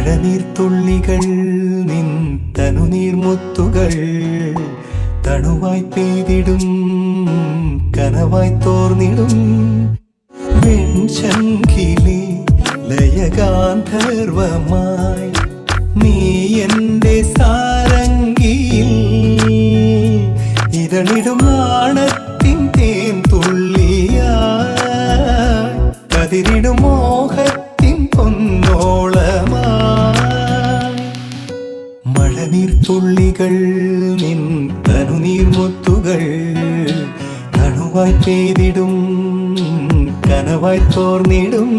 മഴനീർത്തുള്ളികൾ നിൻ തനുനീർമുത്തുകൾ തണുവായി പെയ്തിടും കനവായി തോർന്നിടും വെൺശംഖിലെ ലയഗാന്ധർവമായി നീ എൻ്റെ സാരംഗിയിൽ ഇതളിടും നാണത്തിൻ തേൻ തുള്ളിയായി കതിരിടും മോഹത്തിൻ പൊന്നോളമായി മഴനീർത്തുള്ളികൾ നിൻ തനുനീർമുത്തുകൾ തണുവായി പെയ്തിടും കനവായി തോർന്നിടും